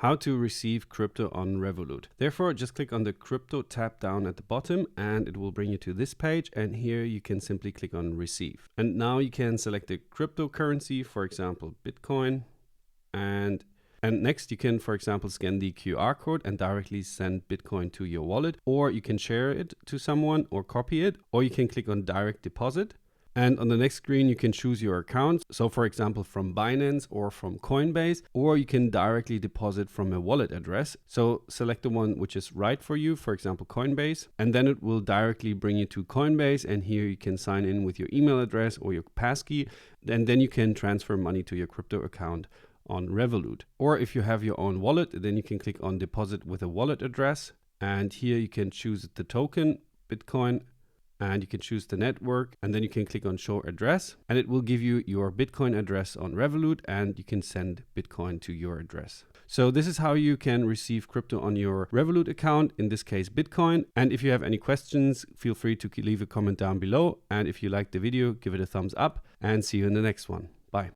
how to receive crypto on Revolut. Therefore, just click on the crypto tab down at the bottom and it will bring you to this page, and here you can simply click on receive. And now you can select the cryptocurrency, for example, Bitcoin, and next you can, for example, scan the QR code and directly send Bitcoin to your wallet, or you can share it to someone or copy it, or you can click on direct deposit. And on the next screen, you can choose your account. So for example, from Binance or from Coinbase, or you can directly deposit from a wallet address. So select the one which is right for you, for example, Coinbase, and then it will directly bring you to Coinbase. And here you can sign in with your email address or your passkey, and then you can transfer money to your crypto account on Revolut. Or if you have your own wallet, then you can click on deposit with a wallet address. And here you can choose the token, Bitcoin, and you can choose the network, and then you can click on show address, and it will give you your Bitcoin address on Revolut, and you can send Bitcoin to your address. So this is how you can receive crypto on your Revolut account, in this case Bitcoin. And if you have any questions, feel free to leave a comment down below. And if you liked the video, give it a thumbs up, and see you in the next one.